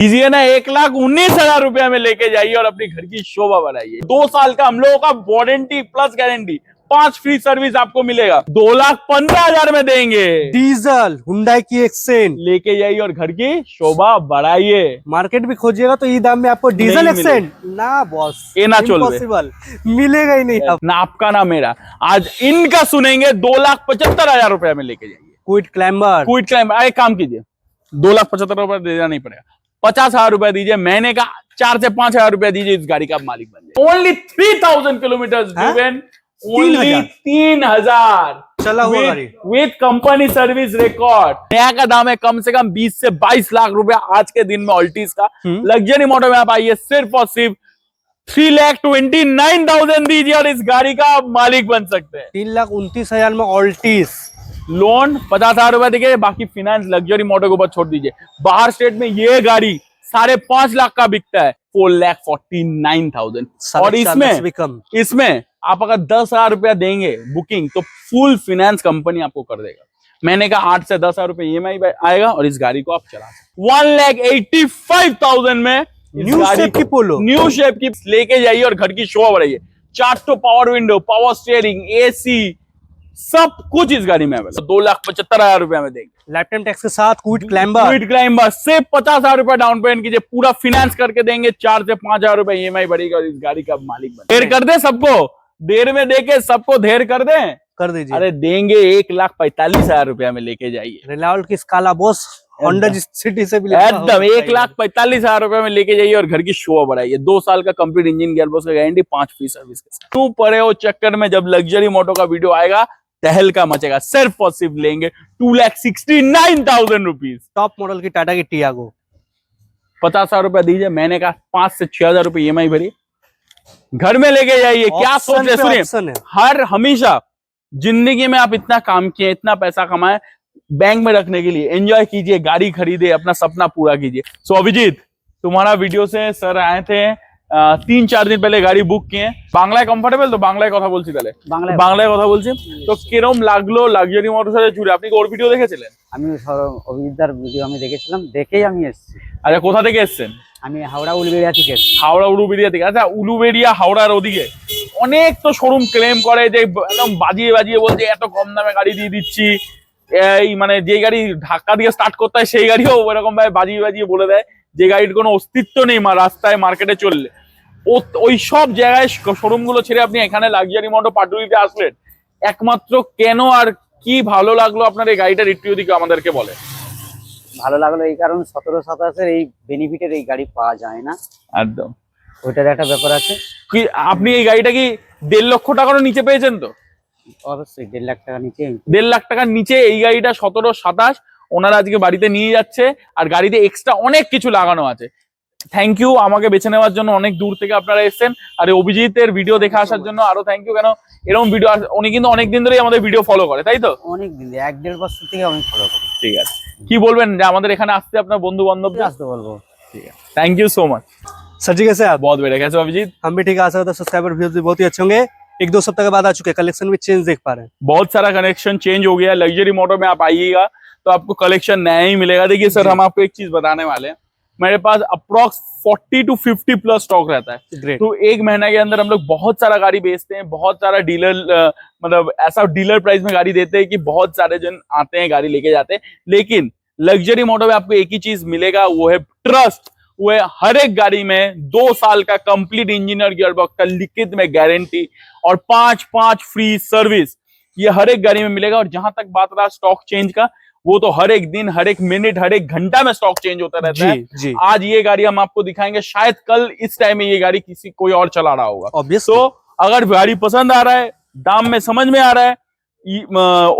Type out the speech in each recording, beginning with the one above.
लीजिए ना, 1,19,000 रुपया में लेके जाइए और अपनी घर की शोभा बढ़ाइए। 2 साल का हम लोगों का warranty plus guarantee, 5 free service आपको मिलेगा। 2,15,000 में देंगे। डीजल हुंडई की एक्सेंट लेके जाइए और घर की शोभा बढ़ाइए। मार्केट भी खोजिएगा तो ये दाम में आपको डीजल नहीं एक्सेंट ना बॉस, ये ना चल इम्पॉसिबल, मिलेगा ही नहीं। ना आपका ना मेरा, आज इनका सुनेंगे। 2,75,000 रुपया में लेके जाइए। क्विट क्लाइंबर, क्विट क्लाइम, एक काम कीजिए, 2,75,000 रुपया देना नहीं पड़ेगा, 50,000 रुपया दीजिए महीने का। 4 से 5,000 रुपया दीजिए, इस गाड़ी का आप मालिक बन जाए। ओनली 3,000 किलोमीटर ड्रिवन, ओनली 3,000 चला हुआ गाड़ी विद कंपनी सर्विस रिकॉर्ड। नया का दाम है कम से कम 20 से 22 लाख रुपया आज के दिन में ऑल्टिस का। लग्जरी मोटो में आप आइए, सिर्फ और सिर्फ 3,29,000 दीजिए और इस गाड़ी का आप मालिक बन सकते हैं। 3,29,000 में ऑल्टिस, लोन 50,000 रुपया देखिए, बाकी फाइनेंस लग्जरी मोटो के ऊपर छोड़ दीजिए। बाहर स्टेट में ये गाड़ी 5.5 लाख का बिकता है, 4,49,000। और इसमें आप अगर 10,000 रुपया देंगे बुकिंग, तो फुल फाइनेंस कंपनी आपको कर देगा। महीने का 8 से 10,000 रुपया EMI आएगा और इस गाड़ी को आप चला सकते। 1,85,000 में न्यू शेप की पोलो, न्यू शेप की लेके जाइए और घर की शोभा बढ़ाइए। 4 power window, power steering, AC, सब कुछ इस गाड़ी में अवेलेबल। 2,75,000 रुपया में देंगे लाइफ टाइम टैक्स के साथ। क्विट क्लाइंबर, क्विट क्लाइंबर से 50,000 रुपया डाउन पेमेंट कीजिए, पूरा फाइनेंस करके देंगे। 4 से 5,000 रुपया EMI बढ़ेगा और इस गाड़ी का मालिक बने। देर कर दे सबको, देर में देके सबको देर कर दे, कर दीजिए। अरे देंगे 1,45,000 रुपया में लेके जाइए। रिलावल की स्काला बॉस, होंडा सिटी से भी एकदम 1,45,000 रुपया में लेके जाइए और घर की शोभा बढ़ाइए। 2 साल का कंप्लीट इंजन गियरबॉक्स का गारंटी, 5 फ्री सर्विस के साथ। तू पड़े हो चक्कर में, जब लग्जरी मोटो का वीडियो आएगा तहलका मचेगा। सिर्फ और सिर्फ लेंगे 2,69,000 रुपीज। टॉप मॉडल की टाटा की टियागो, 50,000 रुपया दीजिए, महीने का 5 से 6,000 रुपये EMI भरिए, घर में लेके जाइए। क्या सोच रहे, सुनिए, हर हमेशा जिंदगी में आप इतना काम किए, इतना पैसा कमाए, बैंक में रखने के लिए एंजॉय कीजिए, गाड़ी खरीदे, अपना सपना पूरा कीजिए। सो अभिजीत, तुम्हारा वीडियो से सर आए थे, 3-4 दिन पहले गाड़ी बुक किए। बांग्लाয় কমফোর্টেবল তো? বাংলায় কথা বলছি তাহলে, বাংলায় কথা বলছি তো। কিরকম লাগলো লাক্সারি মোটরস সাথে জুড়ে? আপনি ওর ভিডিও দেখেছিলেন? আমি অভিজিৎদার ভিডিও আমি দেখেছিলাম, দেখেই আমি এসেছি। আচ্ছা, কোথা থেকে এসেছেন? আমি হাওড়া উলুবেড়িয়া থেকে এসেছি। হাওড়া উলুবেড়িয়া থেকে। আচ্ছা, উলুবেড়িয়া হাওড়ার ওদিকে অনেক তো শোরুম ক্লেম করে যে একদম বাজিয়ে বাজিয়ে বলছে এত কম দামে গাড়ি দিয়ে দিচ্ছি। এই মানে যে গাড়ি ধাক্কা দিয়ে স্টার্ট করতে হয় সেই গাড়িও ওরকম ভাবে বাজিয়ে বাজিয়ে বলে দেয়, যে গাড়ির কোনো অস্তিত্ব নেই রাস্তায় মার্কেটে চললে। ওই সব জায়গায় শোরুম গুলো ছেড়ে আপনি এখানে লাক্সারি মোটো পাটুলিতে আসলেন একমাত্র কেন, আর কি ভালো লাগলো আপনার এই গাড়িটার একটু যদি আমাদেরকে বলে? ভালো লাগলো এই কারণ 17-27 এই বেনিফিটের এই গাড়ি পাওয়া যায় না, একদম ওইটার একটা ব্যাপার আছে। কি আপনি এই গাড়িটা কি 1.5 লক্ষ টাকারও নিচে পেয়েছেন? তো অবশ্যই 1.5 লাখ টাকা নিচে। 1.5 লাখ টাকার নিচে এই গাড়িটা 17-27 ওনারা আজকে বাড়িতে নিয়ে যাচ্ছে, আর গাড়িতে এক্সট্রা অনেক কিছু লাগানো আছে। থ্যাংক ইউ আমাকে বেছে নেওয়ার জন্য, অনেক দূর থেকে আপনারা এসেছেন। আর অভিজিতের ভিডিও দেখে আসার জন্য আরো থ্যাংক ইউ। কেন এরকম ভিডিও, উনি কিন্তু অনেকদিন ধরেই আমাদের ভিডিও ফলো করে, তাই তো? অনেক দিন, 1-1.5 বছর থেকে আমি ফলো করি। ঠিক আছে, কি বলবেন যে আমাদের এখানে আসতে আপনার বন্ধু বান্ধব আসতে বলবো? ठीक है, thank you so much sir जी। कैसे आप? बहुत बढ़िया। कैसे हो अभिजीत? हम भी ठीक है। आशा करता हूं सब्सक्राइबर व्यूज भी बहुत ही अच्छे होंगे। 1-2 सप्ताह के बाद आ चुके हैं, कलेक्शन भी चेंज देख पा रहे हैं। बहुत सारा कलेक्शन चेंज हो गया। लग्जरी मोटो में आप आइएगा तो आपको कलेक्शन नया ही मिलेगा। देखिए सर, हम आपको एक चीज बताने वाले हैं, मेरे पास अप्रोक्स 40 to 50 प्लस स्टॉक रहता है। Great. तो एक महीना के अंदर हम लोग बहुत सारा गाड़ी बेचते हैं, बहुत सारा डीलर मतलब ऐसा डीलर प्राइस में गाड़ी देते हैं कि बहुत सारे जन आते हैं गाड़ी लेके जाते हैं। लेकिन लग्जरी मोटो में आपको एक ही चीज मिलेगा, वो है ट्रस्ट। वो है हर एक गाड़ी में 2 साल का कंप्लीट इंजीनियर गियरबॉक्स का लिखित में गारंटी और 5 फ्री सर्विस, ये हर एक गाड़ी में मिलेगा। और जहां तक बात रहा स्टॉक चेंज का, वो तो हर एक दिन, हर एक मिनट, हर एक घंटा में स्टॉक चेंज होता रहता है। जी। आज ये गाड़ी हम आपको दिखाएंगे, शायद कल इस टाइम में ये गाड़ी किसी कोई और चला रहा होगा। तो अगर गाड़ी पसंद आ रहा है, दाम में समझ में आ रहा है,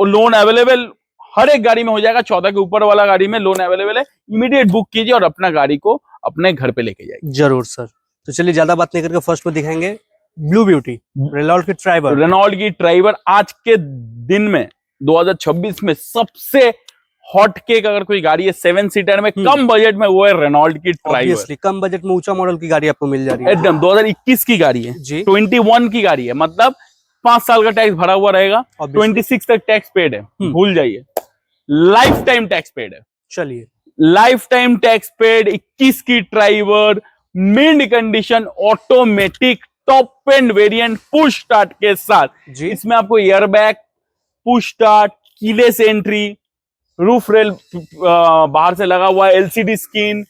लोन अवेलेबल हर एक गाड़ी में हो जाएगा। 14 के ऊपर वाला गाड़ी में लोन अवेलेबल है। इमीडिएट बुक कीजिए और अपना गाड़ी को अपने घर पे लेके जाइए। जरूर सर। तो चलिए ज्यादा बात नहीं करके फर्स्ट में दिखाएंगे ब्लू ब्यूटी, रेनॉल्ट की ट्राइबर। रेनॉल्ट की ट्राइबर आज के दिन में 2026 में सबसे हॉट केक अगर कोई गाड़ी है 7 सीटर में कम बजट में, वो है रेनॉल्ट की ट्राइबर। कम बजट में ऊंचा मॉडल की गाड़ी आपको मिल जा रही है। एकदम 2021 की गाड़ी है जी, 21 की गाड़ी है, मतलब 5 साल का टैक्स भरा हुआ रहेगा। 26 तक टैक्स पेड है, भूल जाइए, लाइफ टाइम टैक्स पेड है। चलिए लाइफ टाइम टैक्स पेड, 21 की driver, mid condition, automatic, top end variant, push start के साथ। जी इसमें आपको airbag, push start, keyless entry, roof rail बाहर से लगा हुआ है, एलसीडी स्क्रीन,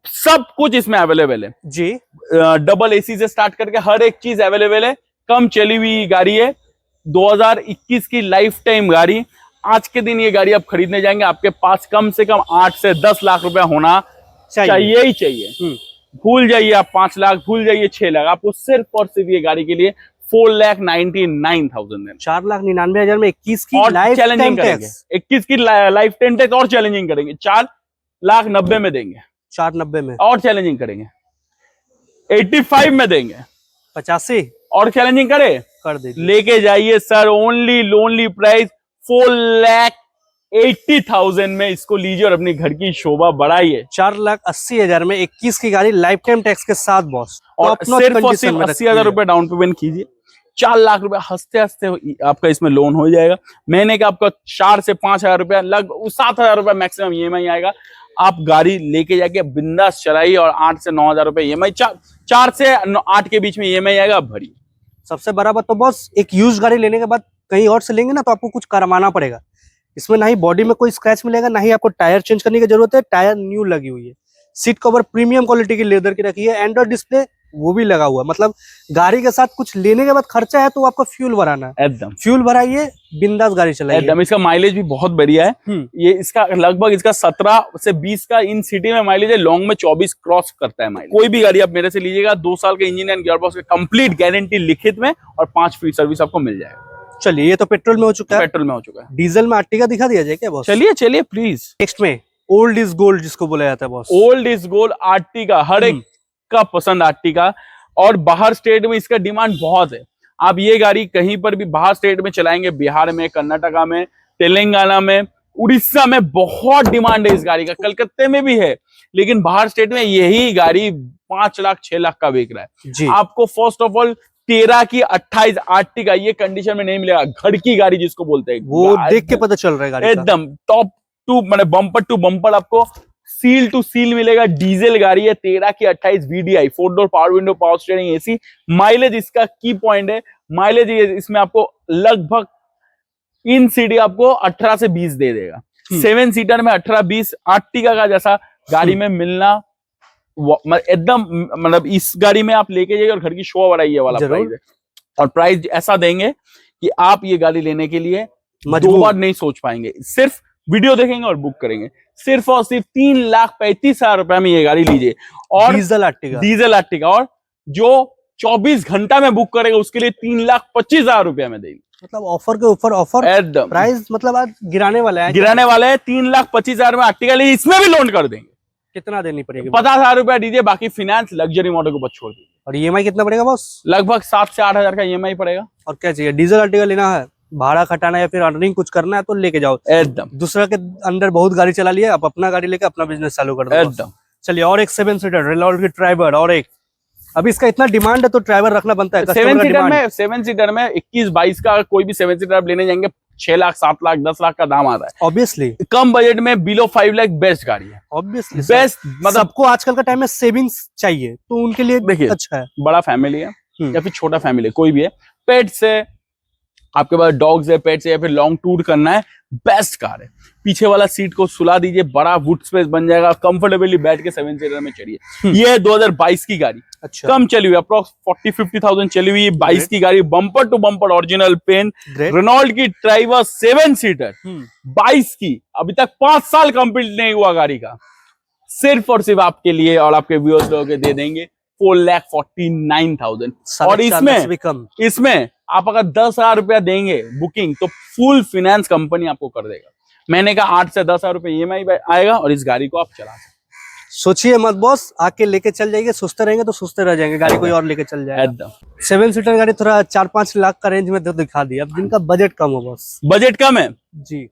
सब कुछ इसमें अवेलेबल है जी। डबल एसी से स्टार्ट करके हर एक चीज अवेलेबल है। कम चली हुई गाड़ी है, 2021 की लाइफ टाइम गाड़ी। आज के दिन ये गाड़ी आप खरीदने जाएंगे, आपके पास कम से कम 8 से 10 लाख रुपया होना चाहिए ही चाहिए। भूल जाइए आप 5 लाख, भूल जाइए 6 लाख, आपको सिर्फ और सिर्फ ये गाड़ी के लिए 4,99,000 देना। 4,99,000 में 21 की और लाइफ चैलेंजिंग टाइम करेंगे, टैक्स, 21 की लाइफ टाइम टैक्स और चैलेंजिंग करेंगे, 4,90,000 में देंगे 490 में, और चैलेंजिंग करेंगे, 85 में देंगे 85 और चैलेंजिंग करे कर दीजिए। लेके जाइए सर। ओनली लोनली प्राइस 4,80,000 में इसको लीजिए और अपनी घर की शोभा बढ़ाइए। 4,80,000 में 21 की गाड़ी लाइफ टाइम टैक्स के साथ बॉस, और सिर्फ 80,000 रुपए डाउन पेमेंट कीजिए, 4 लाख रुपए हंसते हंसते आपका इसमें लोन हो जाएगा। महीने का आपका 4 से 5,000 रुपया, लगभग 7,000 रुपया मैक्सिमम ईएमआई आएगा। आप गाड़ी लेके जाके बिंदास चलाइए और 8 से 9,000 रुपए ईएमआई, 4 से 8 के बीच में ईएमआई आएगा, आप भरिए। सबसे बड़ा बात तो बॉस, एक यूज गाड़ी लेने के बाद कहीं और से लेंगे ना तो आपको कुछ करवाना पड़ेगा। इसमें ना ही बॉडी में कोई स्क्रैच मिलेगा, ना ही आपको टायर चेंज करने की जरूरत है, टायर न्यू लगी हुई है, सीट कवर प्रीमियम क्वालिटी की लेदर की रखी है, एंड्रॉइड डिस्प्ले वो भी लगा हुआ है। मतलब गाड़ी के साथ कुछ लेने के बाद खर्चा है तो आपको फ्यूल भराना है, एकदम फ्यूल भराइए, बिंदास गाड़ी चलाइए। एकदम। इसका माइलेज भी बहुत बढ़िया है। ये इसका लगभग इसका 17 से 20 का इन सिटी में माइलेज है, लॉन्ग में 24 क्रॉस करता है माइलेज। कोई भी गाड़ी आप मेरे से लीजिएगा, 2 साल के इंजन एंड गियरबॉक्स का कंप्लीट गारंटी लिखित में और 5 फ्री सर्विस आपको मिल जाएगा। चलिए, ये तो पेट्रोल में हो चुका है, पेट्रोल में हो चुका है। डीजल में आर्टिका दिखा दिया जाए क्या बॉस? चलिए चलिए प्लीज। नेक्स्ट में ओल्ड इज गोल्ड जिसको बोला जाता है boss. Old is gold Ertiga, हर एक का पसंद आर्टिका, और बाहर स्टेट में इसका डिमांड बहुत है। आप ये गाड़ी कहीं पर भी बाहर स्टेट में चलाएंगे, बिहार में, कर्नाटका में, तेलंगाना में, उड़ीसा में बहुत डिमांड है इस गाड़ी का, कलकत्ते में भी है, लेकिन बाहर स्टेट में यही गाड़ी 5 लाख 6 लाख का बिक रहा है जी। आपको फर्स्ट ऑफ ऑल 13 की 28 आर्टिका ये कंडीशन में नहीं मिलेगा। घर की गाड़ी जिसको बोलते हैं, वो देख के पता चल रहा है गाड़ी का। एकदम टॉप टू, मतलब बम्पर टू बम्पर आपको सील टू सील मिलेगा। डीजल गाड़ी है, 13 की 28 VDI, 4 door power window, power steering, AC. Mileage इसका की पॉइंट है, माइलेज इसमें आपको लगभग इन सिटी आपको 18 से 20 दे देगा। 7 सीटर में 18-20 आर्टिका का जैसा गाड़ी में मिलना एकदम, मतलब इस गाड़ी में आप लेके जाइए और घर की शो बढ़ाइए वाला प्राइस है। और प्राइस ऐसा देंगे कि आप ये गाड़ी लेने के लिए 2 बार नहीं सोच पाएंगे। सिर्फ वीडियो देखेंगे और बुक करेंगे, सिर्फ और सिर्फ 3,35,000 रुपए में ये गाड़ी लीजिए। और डीजल आर्टिका, और जो 24 घंटा में बुक करेगा उसके लिए 3,25,000 रुपए में देंगे। मतलब ऑफर के ऊपर ऑफर, एकदम प्राइस मतलब आज गिराने वाला है, 3,25,000 में आर्टिका लीजिए, इसमें भी लोन कर देंगे। कितना देनी पड़ेगी? 50,000 रुपया दीजिए, बाकी फाइनेंस लग्जरी मॉडल के ऊपर छोड़ दीजिए। और ईएमआई कितना पड़ेगा बॉस? लगभग 7 से 8,000 का ईएमआई पड़ेगा। और क्या चाहिए? डीजल आर्टिका लेना है, भाड़ा खटाना या फिर अर्निंग कुछ करना है तो लेके जाओ एकदम। दूसरा के अंदर बहुत गाड़ी चला लिया, आप अपना गाड़ी लेके अपना बिजनेस चालू कर दो एकदम। चलिए, और एक 7 सीटर रेनॉल्ट की ड्राइवर, और एक अभी इसका इतना डिमांड है तो ड्राइवर रखना बनता है। 7 सीटर में 21-22 का कोई भी 7 सीटर आप लेने जाएंगे 6 लाख 7 लाख 10 लाख का दाम आता है। ऑब्वियसली कम बजट में बिलो 5 लाख बेस्ट गाड़ी है। ऑब्वियसली बेस्ट, मतलब सबको आजकल का टाइम में सेविंग्स चाहिए तो उनके लिए देखिए, अच्छा है। बड़ा फैमिली है या फिर छोटा फैमिली है, कोई भी है, पेट्स है, आपके पास डॉग्स है, पेट्स है, या फिर लॉन्ग टूर करना है, बेस्ट कार है। पीछे वाला सीट को सुला दीजिए, बड़ा वुड स्पेस बन जाएगा, कंफर्टेबली बैठ के 7 सीटर में चढ़िए। ये है 2022 की गाड़ी, अच्छा, कम चली हुई, अप्रोक्स 40-50,000 चली हुई, 22 की गाड़ी, bumper to bumper original paint, Renault की ड्राइवर 7 सीटर 22 की, अभी तक 5 साल कंप्लीट नहीं हुआ गाड़ी का। सिर्फ और सिर्फ आपके लिए और आपके व्यूअर्स लोगों के दे देंगे 4,49,000। और इसमें आप अगर 10,000 रुपया देंगे बुकिंग तो फुल फाइनेंस कंपनी आपको कर देगा। महीने का 8 से 10,000 रुपये ईएमआई आएगा और इस गाड़ी को आप चला सकते। सोचिए मत बॉस, आके लेके चल जाएंगे, सुस्ते रहेंगे तो सुस्ते रह जाएंगे, गाड़ी कोई और लेके चल जाएगा। एकदम। 7 सीटर गाड़ी थोड़ा 4-5 लाख का रेंज में तो दिखा दिया, अब जिनका बजट कम हो बॉस। बजट कम है जी,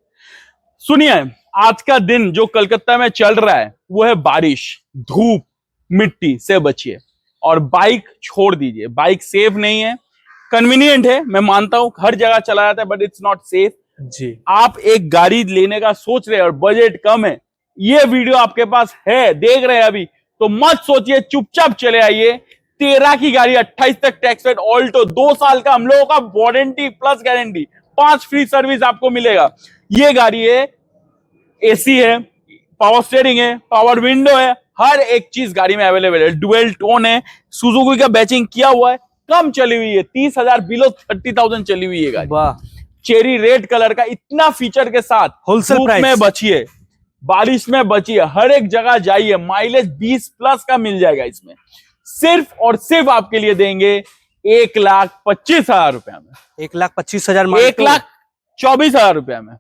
सुनिए, आज का दिन जो कलकत्ता में चल रहा है वो है बारिश, धूप, मिट्टी से बचिए और बाइक छोड़ दीजिए। बाइक सेफ नहीं है, कन्वीनियंट है, मैं मानता हूं हर जगह चला जाता है, बट इट्स नॉट सेफ जी। आप एक गाड़ी लेने का सोच रहे हैं और बजट कम है, ये वीडियो आपके पास है, देख रहे हैं अभी, तो मत सोचिए, चुपचाप चले आइए। 13 की गाड़ी 28 तक टैक्स पेड, ऑल्टो 2 साल का हम लोगों का warranty plus guarantee, 5 free service आपको मिलेगा। ये गाड़ी है, एसी है, पावर स्टीयरिंग है, पावर विंडो है, हर एक चीज गाड़ी में अवेलेबल है। डुअल टोन है, सुजुकी का बैचिंग किया हुआ है, कम चली हुई है, 30,000 बिलो 30,000 चली हुई है गाड़ी। वाह, चेरी रेड कलर का, इतना फीचर के साथ होलसेल धूप प्राइस में बचिए, बारिश में बचिए, हर एक जगह जाइए, माइलेज 20 प्लस का मिल जाएगा इसमें। सिर्फ और सिर्फ आपके लिए देंगे 1,25,000 रुपए में, 1,25,000, 1,24,000 रुपए में,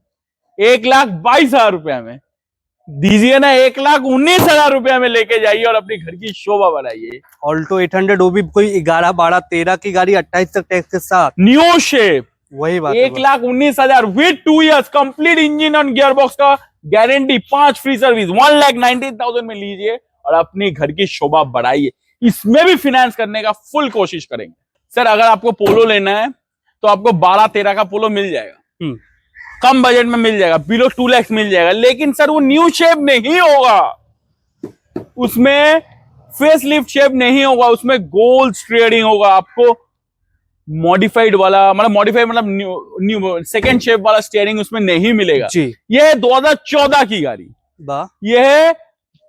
1,22,000 रुपए में दीजिए ना, 1,19,000 रुपए में लेके जाइए और अपनी घर की शोभा बढ़ाइए। ऑल्टो 800, वो भी कोई 11, 12, 13 की गाड़ी 28 तक टैक्स के साथ। न्यू शेप, वही बात है। 1,19,000 विद 2 इयर्स कंप्लीट इंजन और गियर बॉक्स का गारंटी, 5 फ्री सर्विस, 1,19,000 में लीजिए और अपनी घर की शोभा बढ़ाइए। इसमें भी फाइनेंस करने का फुल कोशिश करेंगे। सर अगर आपको पोलो लेना है तो आपको 12-13 का पोलो मिल जाएगा, कम बजट में मिल जाएगा, बिलो 2 लाख मिल जाएगा। लेकिन सर वो न्यू शेप नहीं होगा, उसमें फेस लिफ्ट शेप नहीं होगा, उसमें गोल्ड स्टीयरिंग होगा। आपको मॉडिफाइड वाला, मतलब मॉडिफाइड मतलब न्यू सेकंड शेप वाला स्टीयरिंग उसमें नहीं मिलेगा जी। यह है 2014 की गाड़ी, यह है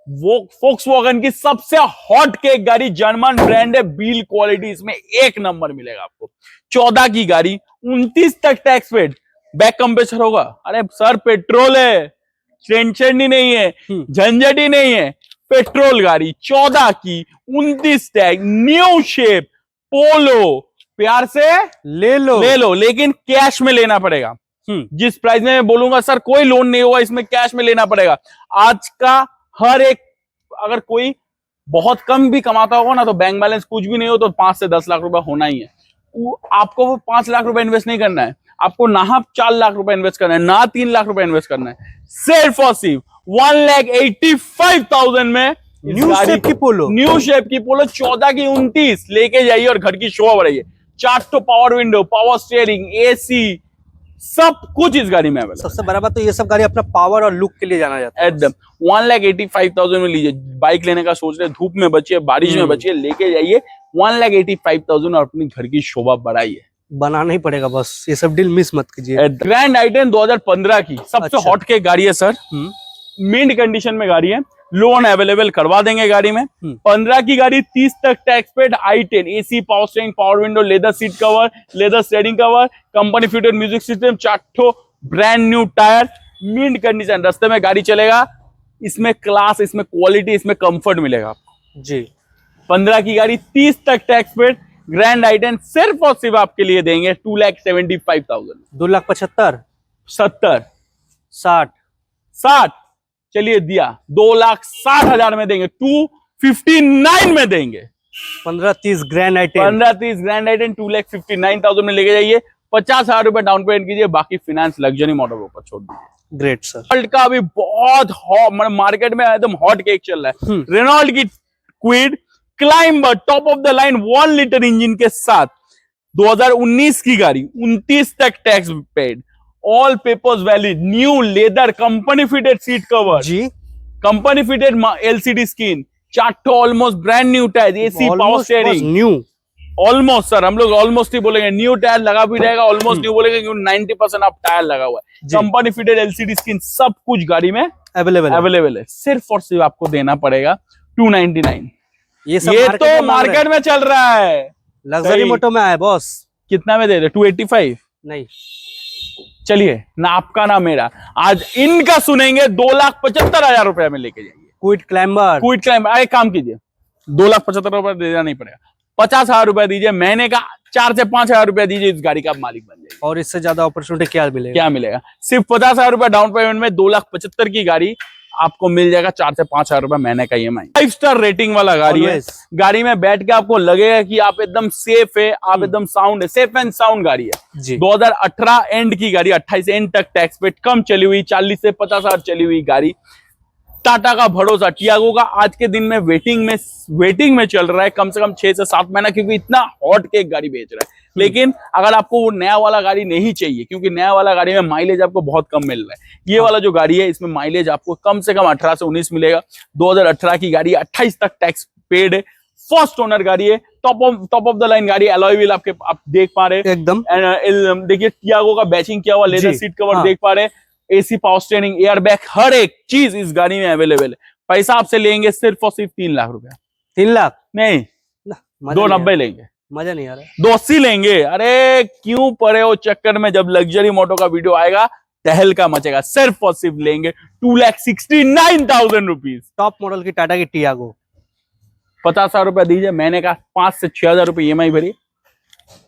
फोक्सवैगन की सबसे हॉट केक गाड़ी, जर्मन ब्रांड है, बिल्ड क्वालिटी इसमें 1 नंबर मिलेगा आपको। 14 की गाड़ी, 29 तक टैक्स पेड, बैक कंप्रेसर होगा। अरे सर पेट्रोल है, टेंशन ही नहीं है, झंझट ही नहीं है, पेट्रोल गाड़ी 14 की, 29 टैग, न्यू शेप, पोलो, प्यार से ले लो, लेकिन कैश में लेना पड़ेगा। जिस प्राइस में मैं बोलूंगा सर कोई लोन नहीं होगा इसमें, कैश में लेना पड़ेगा। आज का हर एक, अगर कोई बहुत कम भी कमाता होगा ना, तो बैंक बैलेंस कुछ भी नहीं हो तो 5 से 10 लाख रुपए होना ही है। आपको वो 5 लाख रुपए इन्वेस्ट नहीं करना है, आपको ना 4 लाख रुपए इन्वेस्ट करना है, ना 3 लाख रुपए इन्वेस्ट करना है, सिर्फ और सिर्फ 1,85,000 में न्यू शेप की पोलो 14 की 29 लेके जाइए और घर की शोभा बढ़ाइए। 4 तो power window, power steering, AC, सब कुछ इस गाड़ी में अवेलेबल। सबसे बड़ा बात तो ये सब गाड़ी अपना पावर और लुक के लिए जाना जाता है। एकदम 1,85,000 में लीजिए। बाइक लेने का सोच रहे, धूप में बचिए, बारिश में बचिए, लेके जाइए 1,85,000 और अपनी घर की शोभा बढ़ाइए। बनाना ही पड़ेगा, बस ये सब डील मिस मत कीजिए। ग्रैंड आई-10 2015 की सबसे हॉट केक गाड़ी है सर, मिंट कंडीशन में गाड़ी है, लोन अवेलेबल करवा देंगे गाड़ी में। 15 की गाड़ी, 30 तक tax paid, i10, AC, power steering, power window, leather seat cover, leather steering cover, company fitted music system, 4 brand new tyre, mint condition, रास्ते में गाड़ी चलेगा। इसमें क्लास, इसमें क्वालिटी, इसमें कंफर्ट मिलेगा आपको जी। 15 की गाड़ी, 30 तक टैक्स पेड, ग्रैंड आई-10 सिर्फ और सिर्फ आपके लिए देंगे 2,75,000। 2,75,000, 70, 60, चलिए दिया, 2,60,000 में देंगे, 259 में देंगे। 15-30 ग्रैंड आई-10, 15-30 ग्रैंड आई-10 2,59,000 में लेके जाइए। 50,000 रुपए डाउन पेमेंट कीजिए, बाकी फाइनेंस लग्जरी मॉडल ऊपर छोड़ दीजिए। Great sir. रेनॉल्ट का अभी बहुत मतलब मार्केट में एकदम हॉट केक चल रहा है। रेनॉल्ट की Kwid Climber top of the line 1 litre engine के साथ, 2019 की गाड़ी, 29 तक tax paid, all papers valid, new leather, company fitted seat cover जी, company fitted LCD screen, 4 almost brand new tyre, AC, power steering, new almost. Sir हम लोग almost ही बोलेंगे, new tyre लगा भी रहेगा, ऑलमोस्ट न्यू बोलेंगे क्योंकि 90% आप टायर लगा हुआ है। कंपनी फिटेड एलसीडी स्क्रीन, सब कुछ गाड़ी में अवेलेबल है। सिर्फ और सिर्फ आपको देना पड़ेगा 299। ये तो मार्केट में चल रहा है, लग्जरी मोटो में आया बॉस। कितना में दे रहे? 285 नहीं, चलिए ना आपका ना मेरा, आज इनका सुनेंगे 2,75,000 रुपए में लेके जाइए। क्विड क्लाइंबर, एक काम कीजिए, 2,75,000 रुपए देना नहीं पड़ेगा, 50,000 रुपए दीजिए, महीने का 4 से 5,000 रुपए दीजिए, इस गाड़ी का मालिक बन जाएगा। और इससे ज्यादा अपॉर्चुनिटी क्या मिलेगा? सिर्फ 50,000 रुपए डाउन पेमेंट में 2,75,000 की गाड़ी आपको मिल जाएगा, 4 से 5,000 रुपए महीने का EMI। 5 स्टार रेटिंग वाला गाड़ी है। गाड़ी में बैठ के आपको लगेगा कि आप एकदम सेफ है, आप एकदम साउंड है, सेफ एंड साउंड गाड़ी है जी। 2018 एंड की गाड़ी, 28 एंड तक टैक्स पेड, कम चली हुई, 40 से 50,000 चली हुई गाड़ी। टाटा का भरोसा, टियागो का आज के दिन में वेटिंग में चल रहा है कम से कम 6 से 7 महीना, क्योंकि इतना हॉट केक गाड़ी बेच रहा है। लेकिन अगर आपको वो नया वाला गाड़ी नहीं चाहिए, क्योंकि नया वाला गाड़ी में माइलेज आपको बहुत कम मिल रहा है, ये वाला जो गाड़ी है इसमें माइलेज आपको कम से कम 18 से 19 मिलेगा। 2018 की गाड़ी, 28 तक टैक्स पेड है, फर्स्ट ओनर गाड़ी है, टॉप ऑफ द लाइन गाड़ी, अलॉय व्हील आप देख पा रहे हैं एकदम। देखिए टियागो का बैचिंग किया हुआ लेदर जी, सीट कवर हाँ। देख पा रहे हैं, AC power steering, air bag, हर एक चीज इस गाड़ी में अवेलेबल है। पैसा आपसे लेंगे सिर्फ और सिर्फ 3 लाख रुपया, 3 लाख नहीं मजा नहीं 290 आ लेंगे, रहा, मजा नहीं आ रहा। 280 लेंगे। अरे क्यों पड़े हो चक्कर में, जब लग्जरी मोटो का वीडियो आएगा तहलका मचेगा। सिर्फ और सिर्फ लेंगे 2,69,000 रुपीज। टॉप मॉडल की टाटा की टियागो, 50,000 रुपया दीजिए, मैंने कहा 5 से 6,000 रुपये EMI भरी,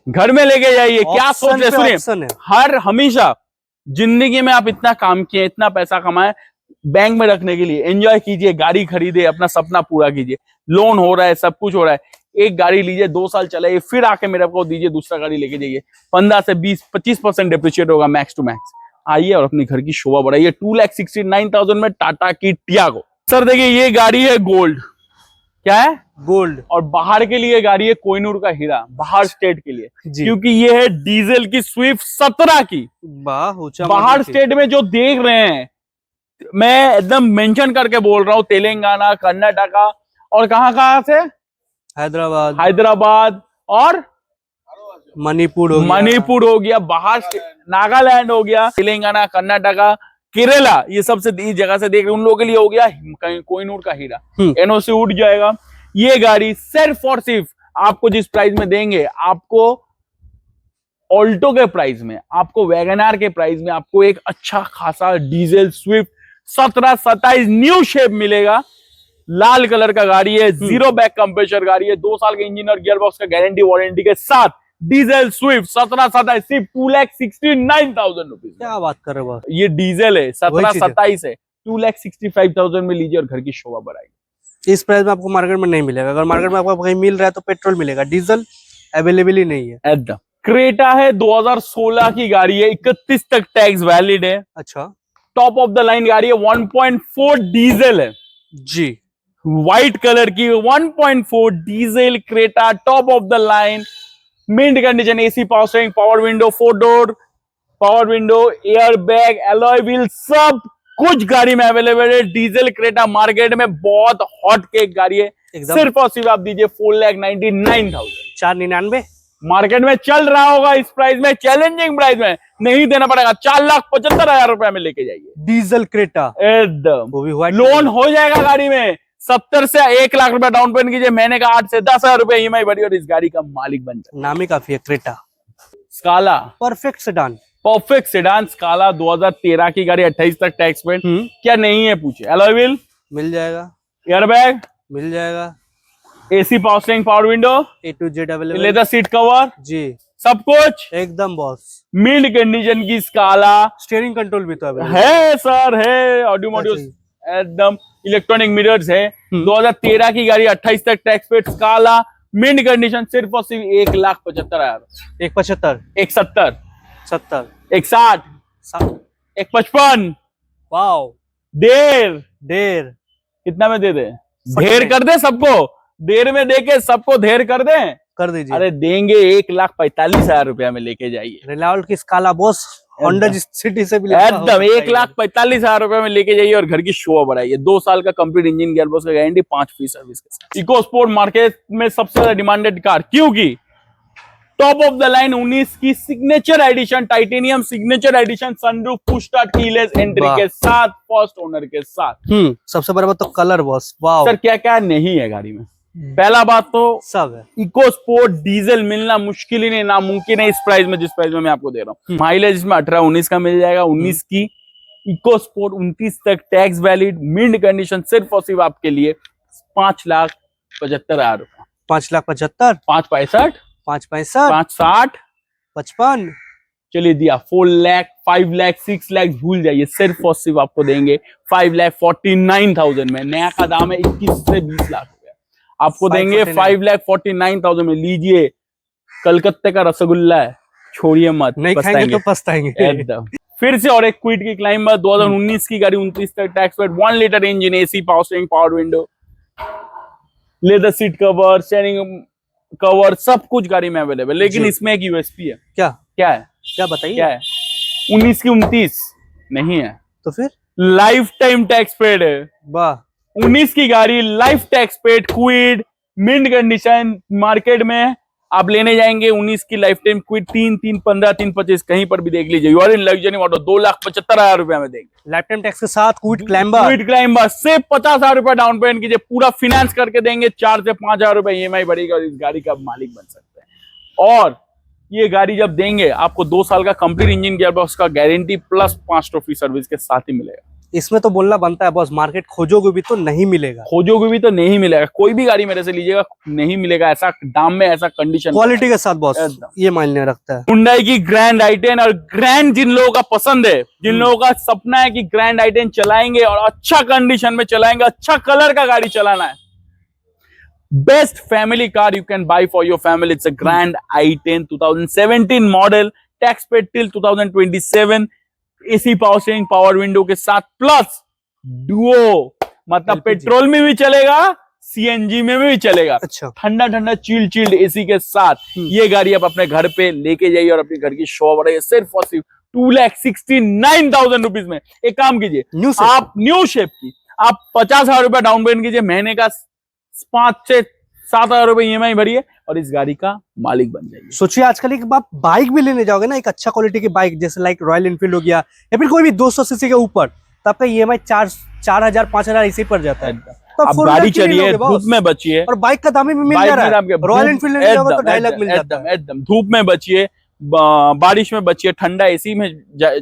घर में लेके जाइए। क्या सोच रहे, सुनिए, ऑप्शन है। हर हमेशा जिंदगी में आप इतना काम किए, इतना पैसा कमाए, बैंक में रखने के लिए एंजॉय कीजिए, गाड़ी खरीदे, अपना सपना पूरा कीजिए। लोन हो रहा है, सब कुछ हो रहा है, एक गाड़ी लीजिए, 2 साल चलाइए, फिर आके मेरे को दीजिए, दूसरा गाड़ी लेके जाइए। 15 से 20-25% डिप्रिशिएट होगा मैक्स टू मैक्स। आइए और अपनी घर की शोभा बढ़ाइए। 2,69,000 में टाटा की टियागो। सर देखिए, ये गाड़ी है गोल्ड, क्या है, गोल्ड, और बाहर के लिए गाड़ी है कोहिनूर का हीरा, बाहर स्टेट के लिए, जी। क्योंकि ये है डीजल की स्विफ्ट 17 की। बाहर स्टेट में जो देख रहे हैं, मैं एकदम मेंशन करके बोल रहा हूँ, तेलंगाना, कर्नाटका और कहाँ से, हैदराबाद और मणिपुर हो गया, बाहर नागालैंड हो गया, तेलंगाना, कर्नाटका, केरला, ये सबसे इस जगह से देख रहे हैं, उन लोगों के लिए हो गया कोहिनूर का हीरा। NOC उठ जाएगा। ये गाड़ी सिर्फ और सिर्फ आपको जिस प्राइस में देंगे, आपको ऑल्टो के प्राइस में, आपको वैगनआर के प्राइस में, आपको एक अच्छा खासा डीजल स्विफ्ट 17-27 न्यू शेप मिलेगा। लाल कलर का गाड़ी है, 0 बैक कंप्रेसर गाड़ी है, 2 साल के इंजन और गियर बॉक्स का गारंटी वारंटी के साथ डीजल स्विफ्ट 17-27 सिर्फ 2,69,000 रुपीज। क्या बात कर रहे हो? ये डीजल है, 17-27 है, 2,65,000 में लीजिए और घर की शोभा बढ़ाइए। इस प्राइस में आपको मार्केट में नहीं मिलेगा। अगर मार्केट में आपको कहीं मिल रहा है तो पेट्रोल मिलेगा, डीजल अवेलेबल ही नहीं है। एकदम। क्रेटा है, 2016 की गाड़ी है, 31 तक टैक्स वैलिड है। अच्छा, टॉप ऑफ द लाइन गाड़ी है, 1.4 डीजल है जी, व्हाइट कलर की 1.4 diesel Creta, top of the line, mint condition, AC power steering, power window, 4 door power window, air bag, alloy wheel, सब कुछ गाड़ी में अवेलेबल है। डीजल क्रेटा मार्केट में बहुत हॉट केक गाड़ी है। सिर्फ और सिर्फ आप दीजिए 4,99,000। 499 मार्केट में चल रहा होगा इस प्राइस में, चैलेंजिंग प्राइस में नहीं देना पड़ेगा, 4,75,000 रुपए में लेके जाइए। डीजल क्रेटा एकदम, वो भी व्हाइट, लोन हो जाएगा गाड़ी में, 70 से 1 लाख रुपए डाउन पेमेंट कीजिए, मैंने कहा 8 से 10,000 रुपए EMI भरी और इस गाड़ी का मालिक बन जाए। नाम ही काफी है Creta. स्काला perfect sedan, perfect sedan स्काला 2013 की गाड़ी, 28 तक टैक्स पेड, क्या नहीं है पूछे। एलॉय व्हील मिल जाएगा, एयरबैग मिल जाएगा, AC power steering, power window, A to Z available, leather seat cover, जी सब कुछ एकदम बॉस। मिड कंडीशन की स्काला, स्टीयरिंग कंट्रोल भी तो अवेलेबल है सर, है ऑटोमोटिव, एकदम इलेक्ट्रॉनिक मिरर्स है। 2013 की गाड़ी, 28 तक टैक्स पेड, स्काला मिड कंडीशन, सिर्फ और सिर्फ 1,75,000। 175, 170, 70, 160, 155, वाओ, डेढ़ कितना में दे दे, ढेर कर दे सबको, देर में देके सबको ढेर कर दे, कर दीजिए। अरे देंगे 1,45,000 रुपया में लेके जाइए। रिलावल की स्काला बॉस, होंडा सिटी से भी एकदम 1,45,000 रुपए में लेके जाइए और घर की शोभा बढ़ाइए। 2 साल का कंप्लीट इंजन गियर बॉक्स का गारंटी, 5 फ्री सर्विस के साथ। इको स्पोर्ट मार्केट में सबसे ज्यादा डिमांडेड कार, क्योंकि टॉप ऑफ द लाइन 19 की signature edition, titanium signature edition, sunroof, push start, keyless entry के साथ, फर्स्ट ओनर के साथ। सबसे बड़ा बात तो कलर बॉस, वाओ सर क्या क्या नहीं है गाड़ी में। पहला बात तो सब है, इको स्पोर्ट डीजल मिलना मुश्किल ही नहीं, नामुमकिन है इस प्राइस में, जिस प्राइस में मैं आपको दे रहा हूँ। माइलेज इसमें 18-19 का मिल जाएगा, 19 की इको स्पोर्ट, 29 तक टैक्स वैलिड, मिड कंडीशन, सिर्फ और सिर्फ आपके लिए 5,75,000 रुपए। 5,75,000, 5,65,000, 5,65,000, 5,60,000, 55, चलिए दिया 4 लाख, 5 लाख, 6 लाख भूल जाइए, सिर्फ और सिर्फ आपको देंगे 5,49,000 में। नया का दाम है 21 से 20 लाख हो गया, आपको देंगे 5,49,000 में। लीजिए, कलकत्ते का रसगुल्ला है, छोड़िए मत, नहीं खाएंगे तो पछताएंगे एकदम। फिर से और एक क्विड की क्लाइंबर, 2019 की गाड़ी, 29 तक tax paid, 1 litre engine, AC power steering, power window, leather seat cover, steering cover सब कुछ गाड़ी में अवेलेबल, लेकिन जी। इसमें एक यूएसपी है। क्या क्या है? क्या बताइए? क्या है? 19 की 29 नहीं है, तो फिर लाइफ टाइम टैक्स पेड है। वाह, 19 की गाड़ी life tax paid, Kwid, mint condition, market में आप लेने जाएंगे 19 की लाइफ टाइम क्विड 3,315, 3,25 कहीं पर भी देख लीजिए, you are in luxury auto 2,75,000 रुपए में देंगे। लाइफ टाइम टैक्स के साथ क्विड क्लाइंबर। क्विड क्लाइंबर सिर्फ 50,000 रुपए डाउन पेमेंट कीजिए, पूरा फाइनेंस करके देंगे, 4 से 5,000 रुपए ईएमआई भरेगा और इस गाड़ी का मालिक बन सकते हैं। और ये गाड़ी जब देंगे आपको 2 साल का कंप्लीट इंजन गियरबॉक्स का गारंटी प्लस 5 ट्रॉफी सर्विस के साथ ही मिलेगा। इसमें तो बोलना बनता है बॉस, मार्केट खोजोगे भी तो नहीं मिलेगा। खोजोगे भी तो नहीं मिलेगा, कोई भी गाड़ी मेरे से लीजिएगा नहीं मिलेगा ऐसा दाम में, ऐसा कंडीशन, क्वालिटी के साथ बॉस, एकदम। ये मायने रखता है। हुंडई की ग्रैंड i10, और ग्रैंड जिन लोगों का पसंद है, जिन लोगों का सपना है कि ग्रैंड i10 चलाएंगे और अच्छा कंडीशन में चलाएंगे, अच्छा कलर का गाड़ी चलाना है, best family car you can buy for your family, it's a grand i10 2017 model, tax paid till 2027, AC power steering, power window के साथ, प्लस डुओ, मतलब LPG। पेट्रोल में भी चलेगा, सीएनजी में भी चलेगा, अच्छा, ठंडा ठंडा चिल्ड एसी के साथ। ये गाड़ी आप अपने घर पे लेके जाइए और अपने घर की शो बढ़ाइए, सिर्फ और सिर्फ 2,69,000 रुपीज में। एक काम कीजिए, न्यू से आप न्यू शेप की आप 50,000 रुपए डाउन पेमेंट कीजिए, महीने का 5 से 7,000 रुपए ईएमआई भरिए और इस गाड़ी का मालिक बन जाइए। सोचिए आजकल एक आप बाइक भी लेने जाओगे ना, एक अच्छा क्वालिटी की बाइक जैसे लाइक रॉयल एनफील्ड हो गया या फिर कोई भी 200 सीसी के ऊपर, तो आपका ईएमआई 4,000 5,000 ऐसे ही पड़ जाता है। तो आप फोर गाड़ी व्हीलर क्यों नहीं चलिए, लोगे धूप बॉस? में बचिए, और बाइक का दाम भी मिल बाइक जा में रहा आपके है, रॉयल एनफील्ड लेने जाओगे तो 2.5 लाख मिल जाता है। एकदम धूप में बचिए, बारिश में बचिए, ठंडा एसी में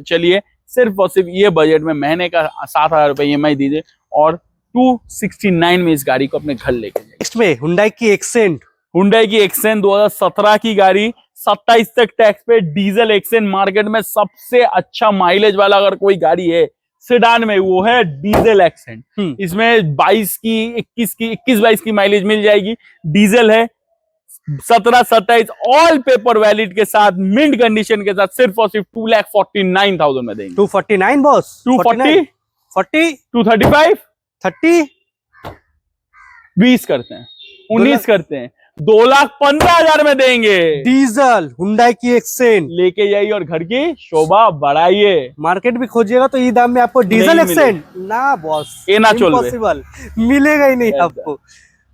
चलिए, सिर्फ और सिर्फ ये बजट में महीने का 7,000 रुपए ईएमआई दीजिए और 269 में इस गाड़ी को अपने घर लेके जाइए। नेक्स्ट में हुंडई की एक्सेंट। हुंडई की एक्सेंट 2017 की गाड़ी, 27 तक टैक्स पे, डीजल एक्सेंट, मार्केट में सबसे अच्छा माइलेज वाला अगर कोई गाड़ी है सेडान में वो है डीजल एक्सेंट। इसमें 22 की 21-22 की माइलेज मिल जाएगी, डीजल है, 17-27 ऑल पेपर वैलिड के साथ, मिंट कंडीशन के साथ, सिर्फ और सिर्फ 2,49,000 में देंगे। 249 बॉस, 240, 40, 235, 30, 20 करते हैं, 19 करते हैं, 2,15,000 में देंगे। डीजल हुंडई की एक्सेंट लेके जाइए और घर की शोभा बढ़ाइए। मार्केट भी खोजिएगा तो ये दाम में आपको डीजल नहीं एक्सेंट ना बॉस, ये ना चल रहे। इम्पॉसिबल, मिलेगा ही नहीं आपको।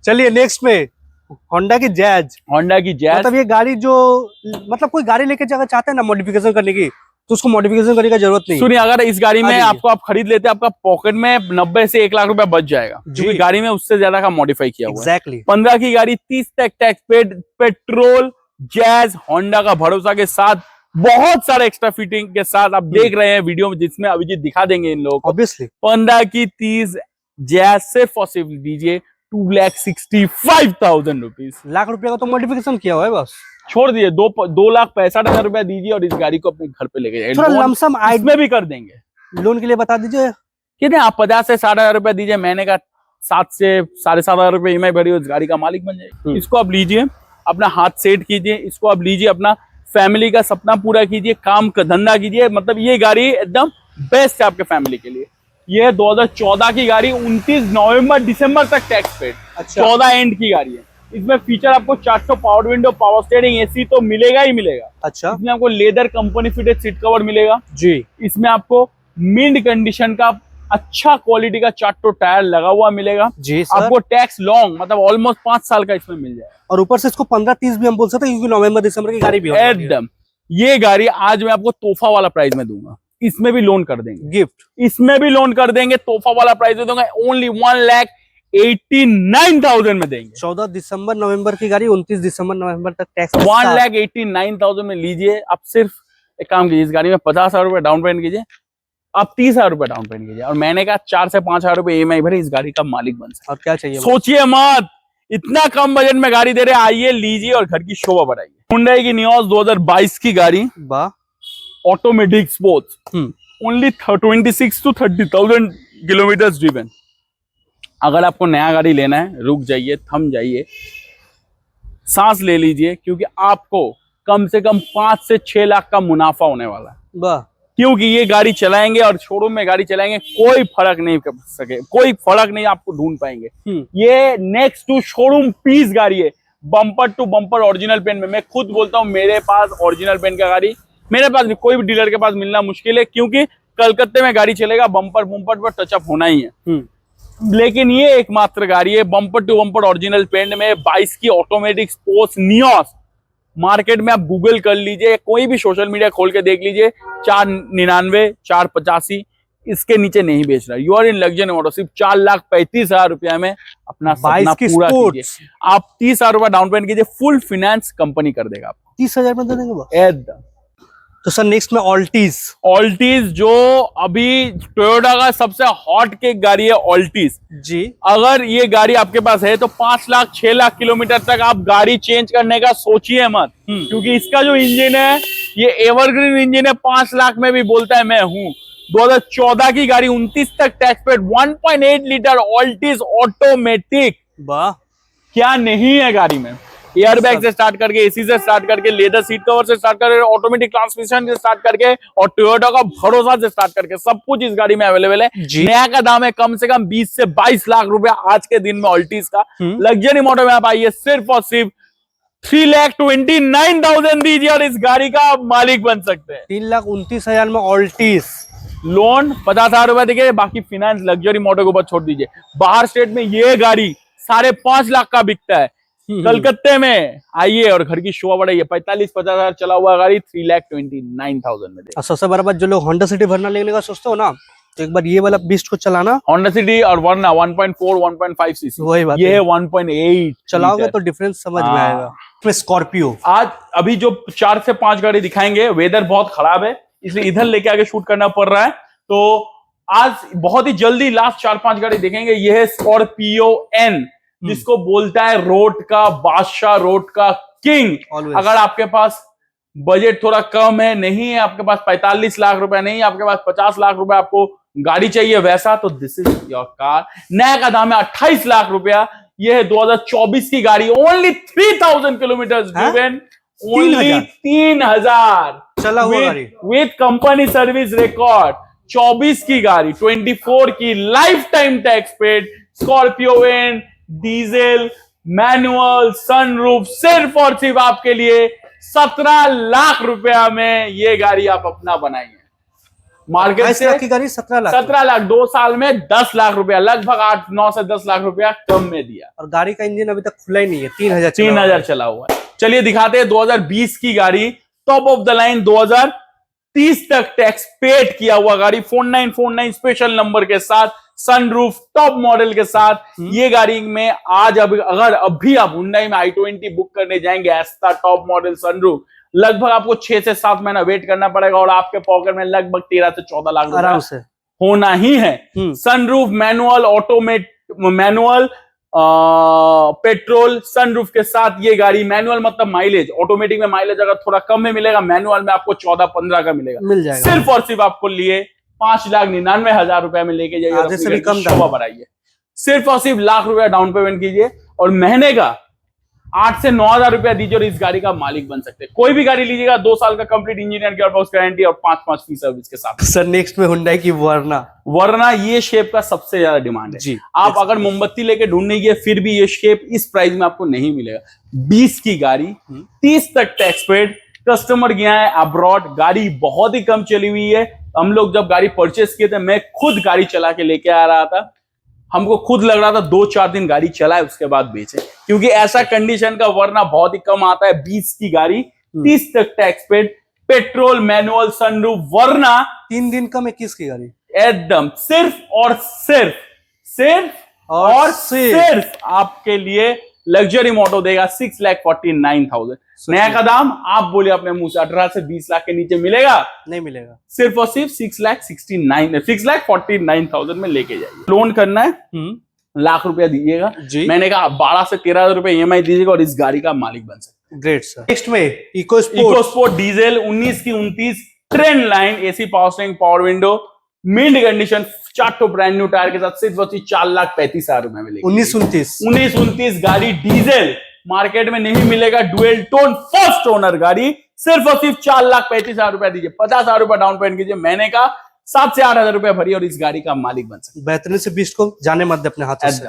चलिए नेक्स्ट में होंडा की जैज। होंडा की जैज, मतलब ये गाड़ी जो, मतलब कोई गाड़ी लेके जाकर चाहते हैं ना मॉडिफिकेशन करने की, तो उसको मॉडिफिकेशन करने की जरूरत नहीं। सुनिए, अगर इस गाड़ी में हाँ जी। आपको आप खरीद लेते हैं, आपका पॉकेट में 90 से 1 लाख रुपया बच जाएगा, जी। क्योंकि गाड़ी में उससे ज्यादा का मॉडिफाई किया हुआ है। एग्जैक्टली 15 की गाड़ी 30 तक tax paid, petrol, jazz, Honda का भरोसा के साथ, बहुत सारे एक्स्ट्रा फिटिंग के साथ आप देख रहे हैं वीडियो में, जिसमें अभिजीत दिखा देंगे इन लोगों को। ऑब्वियसली 15 की 30 जैज सिर्फ और सिर्फ दीजिए 2,65,000 रुपीज। लाख रुपए का तो मॉडिफिकेशन किया हुआ है बस। छोड़ दिए, 2,65,000 रुपया दीजिए और इस गाड़ी को अपने घर पे लेके जाइए। थोड़ा लोन लमसम इसमें भी कर देंगे। लोन के लिए बता दीजिए। कितने आप 50 से 60,000 रुपया दीजिए, महीने का 7 से 7,500 रुपये ईएमआई भरी, उस गाड़ी का मालिक बन जाए। इसको आप लीजिए, अपना हाथ सेट कीजिए, इसको आप लीजिए, अपना फैमिली का सपना पूरा कीजिए, काम का धंधा कीजिए। मतलब ये गाड़ी एकदम बेस्ट है आपके फैमिली के लिए। ये है 2014 की गाड़ी, 29 नवंबर दिसंबर तक टैक्स पेड, अच्छा। 14 एंड की गाड़ी है। इसमें फीचर आपको 400 power window, power steering, AC तो मिलेगा ही मिलेगा। अच्छा इसमें आपको leather company fitted seat cover मिलेगा जी। इसमें आपको मिंट कंडीशन का अच्छा क्वालिटी का 4 टायर लगा हुआ मिलेगा जी सर। आपको। टैक्स लॉन्ग मतलब ऑलमोस्ट 5 साल का इसमें मिल जाएगा। और ऊपर से इसको 15-30 भी हम बोल सकते हैं, क्योंकि नवंबर दिसंबर की गाड़ी भी होने वाली है। एकदम ये गाड़ी आज मैं आपको तोहफा वाला प्राइस में दूंगा, इसमें भी लोन कर देंगे, गिफ्ट इसमें भी लोन कर देंगे, तोहफा वाला प्राइस में दूंगा, ओनली 1,89,000 में देंगे। 14 दिसंबर नवंबर की गाड़ी, 29 दिसंबर नवंबर तक टैक्स 1,89,000 में लीजिए। आप सिर्फ एक काम कीजिए, इस गाड़ी में 50,000 रुपए डाउन पेमेंट कीजिए, आप 30,000 रुपए डाउन पेमेंट कीजिए और महीने का 4 से 5,000 रुपए ईएमआई भरे, इस गाड़ी का मालिक बन सकते। और क्या चाहिए? सोचिए मत, इतना कम बजट में गाड़ी दे रहे, आइए लीजिए और घर की शोभा बढ़ाइए। हुंडई की नियोस 2022 की गाड़ी, वाह, automatic sports, only 26 to 30,000 kilometre driven. अगर आपको नया गाड़ी लेना है, रुक जाइए, थम जाइए, सांस ले लीजिए, क्योंकि आपको कम से कम 5 से 6 लाख का मुनाफा होने वाला है। वाह, क्योंकि ये गाड़ी चलाएंगे और शोरूम में गाड़ी चलाएंगे, कोई फर्क नहीं कर सके, कोई फर्क नहीं आपको ढूंढ पाएंगे। ये नेक्स्ट टू शोरूम पीस गाड़ी है, bumper to bumper original paint में। मैं खुद बोलता हूँ मेरे पास ओरिजिनल पेंट का गाड़ी, मेरे पास भी कोई भी डीलर के पास मिलना मुश्किल है, क्योंकि कलकत्ते में गाड़ी चलेगा बम्पर बम्पर पर टचअप होना ही है। लेकिन ये एकमात्र गाड़ी है bumper to bumper original paint में, 22 की ऑटोमेटिक स्पोर्ट्स नियोस। मार्केट में आप गूगल कर लीजिए, कोई भी सोशल मीडिया खोल के देख लीजिए, 499, 485, इसके नीचे नहीं बेच रहा। You are in luxury motor, सिर्फ 4,35,000 रुपया में अपना सपना पूरा कीजिए। आप 30,000 रुपया डाउन पेमेंट कीजिए, फुल फाइनेंस कंपनी कर देगा आपको। 30,000 में दे देंगे बस। एकदम। तो सर नेक्स्ट में ऑल्टीज जो अभी टोयोटा का सबसे हॉट केक गाड़ी है ऑल्टीज जी। अगर ये गाड़ी आपके पास है तो 5 लाख 6 लाख किलोमीटर तक आप गाड़ी चेंज करने का सोचिए मत, क्योंकि इसका जो इंजन है ये एवरग्रीन इंजन है। 5 लाख में भी बोलता है मैं हूं। 2014 की गाड़ी, 29 तक टैक्स पेड, 1.8 लीटर ऑल्टीज ऑटोमेटिक। वाह, क्या नहीं है गाड़ी में। एयर बैग से स्टार्ट करके, एसी से स्टार्ट करके, लेदर सीट कवर से स्टार्ट करके, ऑटोमेटिक ट्रांसमिशन से स्टार्ट करके और टोयोटा का भरोसा से स्टार्ट करके सब कुछ इस गाड़ी में अवेलेबल है। नया का दाम है कम से कम 20 से 22 लाख रुपया आज के दिन में ऑल्टीज का। लग्जरी मोटर में आप आइए, सिर्फ और सिर्फ 3,29,000 दीजिए और इस गाड़ी का आप मालिक बन सकते हैं। 3,29,000 में ऑल्टीज। लोन 50,000 रुपया देखिए, बाकी फाइनेंस लग्जरी मोटर के ऊपर छोड़ दीजिए। बाहर स्टेट में ये गाड़ी 5.5 लाख का बिकता है। कलकत्ते में आइए और घर की शोभा बढ़ाइए। 45-50,000 चला हुआ गाड़ी 3,29,000 में दे। सबसे बड़ा बात, जो लोग होंडा सिटी वरना लेने का सोचते हो ना, तो एक बार ये वाला बीस्ट को चलाना। होंडा सिटी और वरना 1.4 1.5 सीसी, वही बात ये है 1.8। चलाओगे तो डिफरेंस समझ में आएगा। फिर स्कॉर्पियो, आज अभी जो 4 से 5 गाड़ी दिखाएंगे, वेदर बहुत खराब है इसलिए इधर लेके आगे शूट करना पड़ रहा है, तो आज बहुत ही जल्दी लास्ट 4-5 गाड़ी देखेंगे। ये है स्कॉर्पियो एन, जिसको बोलता है रोड का बादशाह, रोड का किंग। अगर आपके पास बजट थोड़ा कम है, नहीं है आपके पास 45 लाख रुपए, नहीं आपके पास 50 लाख रुपए, आपको गाड़ी चाहिए वैसा, तो दिस इज योर कार। नया का दाम है 28 लाख रुपया। यह है 2024 की गाड़ी, ओनली 3,000 किलोमीटर ड्रिवन, ओनली 3,000 चला हुआ गाड़ी विद कंपनी सर्विस रिकॉर्ड। 24 की गाड़ी, 24 की life time tax paid Scorpio N diesel manual sunroof, सिर्फ और सिर्फ आपके लिए 17 लाख रुपया में ये गाड़ी आप अपना बनाएंगे। मार्केट से की गाड़ी 17 लाख 2 साल में 10 लाख रुपया, लगभग 8-9 से 10 लाख रुपया कम में दिया। और गाड़ी का इंजन अभी तक खुला ही नहीं है। 3,000 चला हुआ है। चलिए दिखाते हैं 2020 की गाड़ी, टॉप ऑफ द लाइन, 2030 तक टैक्स पेड किया हुआ गाड़ी, 4949 स्पेशल नंबर के साथ, सनरूफ टॉप मॉडल के साथ। ये गाड़ी में आज अगर अभी आप हुंडई में i20 बुक करने जाएंगे, एस्ता टॉप मॉडल सनरूफ, लगभग आपको 6 से 7 महीना वेट करना पड़ेगा और आपके पॉकेट में लगभग 13 से 14 लाख आराम से होना ही है। Sunroof manual, manual petrol sunroof के साथ ये गाड़ी, मैनुअल मतलब माइलेज, ऑटोमेटिक में माइलेज अगर थोड़ा कम में मिलेगा, मैनुअल में आपको 14-15 का मिल जाएगा। सिर्फ और सिर्फ आपको लिए 5,99,000 रुपए में लेके जाइए, आधे से भी कम शोभा बढ़ाइए। सिर्फ और सिर्फ लाख रुपया डाउन पेमेंट कीजिए और महीने का 8 से 9,000 रुपया दीजिए और इस गाड़ी का मालिक बन सकते हैं। कोई भी गाड़ी लीजिएगा 2 साल का कंप्लीट इंजीनियर गियरबॉक्स गारंटी और 5 फीस सर्विस के साथ। सर नेक्स्ट में हुंडई की वरना ये शेप का सबसे ज्यादा डिमांड है जी। आप अगर मोमबत्ती लेके ढूंढने गए फिर भी ये शेप इस प्राइस में आपको नहीं मिलेगा। 20 की गाड़ी, 30 तक टैक्स पेड, कस्टमर गया है अब्रॉड, गाड़ी बहुत ही कम चली हुई है। हम लोग जब गाड़ी परचेस किए थे, मैं खुद गाड़ी चला के लेके आ रहा था, हमको खुद लग रहा था 2-4 दिन गाड़ी चलाए उसके बाद बेचे, क्योंकि ऐसा कंडीशन का वरना बहुत ही कम आता है। 20 की गाड़ी, 30 तक tax paid, petrol manual sunroof, वरना 3 दिन कम 21 की गाड़ी, एकदम सिर्फ और सिर्फ आपके लिए लग्जरी मोटो देगा 6,49,000। नया का दाम आप बोले अपने मुंह से 18 से 20 लाख के नीचे मिलेगा, नहीं मिलेगा। सिर्फ और सिर्फ 6,49,000 में लेके जाइए। लोन करना है, लाख रुपया दीजिएगा, मैंने कहा 12 से 13,000 रुपए EMI दीजिएगा और इस गाड़ी का मालिक बन सकते। Great sir. नेक्स्ट में इको स्पोर्ट डीजल, 19 की 29 trend line, AC power steering, power window, mid condition, 4 brand new tyre के साथ, सिर्फ 4,35,000 रुपए में लेके 19-29 गाड़ी डीजल मार्केट में नहीं मिलेगा। डुअल टोन फर्स्ट ओनर गाड़ी, सिर्फ और सिर्फ 4,35,000 रुपया दीजिए, 50,000 रुपया डाउन पेमेंट कीजिए, महीने का 7 से 8,000 रुपया भरिए और इस गाड़ी का मालिक बन सकते। बेहतरीन से बीस्ट को जाने मत दे अपने हाथ से।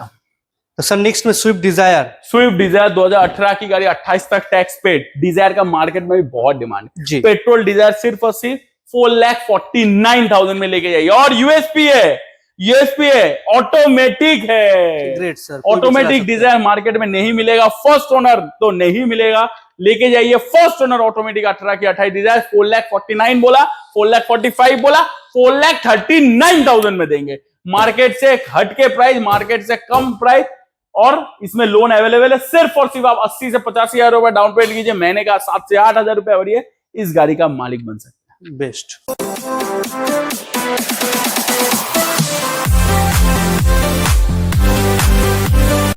तो सर नेक्स्ट में स्विफ्ट डिजायर। स्विफ्ट डिजायर 2018 की गाड़ी, 28 तक टैक्स पेड। डिजायर का मार्केट में भी बहुत डिमांड है जी। पेट्रोल डिजायर सिर्फ और सिर्फ 4,49,000 में लेके जाइए। और यूएसपी है, ऑटोमेटिक है। Great sir. Automatic Dzire market में नहीं मिलेगा, फर्स्ट ओनर तो नहीं मिलेगा। लेके जाइए फर्स्ट ओनर ऑटोमेटिक 18 की 28 डिजायर। 4,49,000 बोला, 4,45,000 बोला, 4,39,000 में देंगे। मार्केट से हटके प्राइस, मार्केट से कम प्राइस, और इसमें लोन अवेलेबल है। सिर्फ और सिर्फ आप 80 से 85,000 रुपए डाउन पेमेंट कीजिए, महीने का 7 से 8,000 रुपए भरिए, इस गाड़ी का मालिक बन सकते हैं। बेस्ट।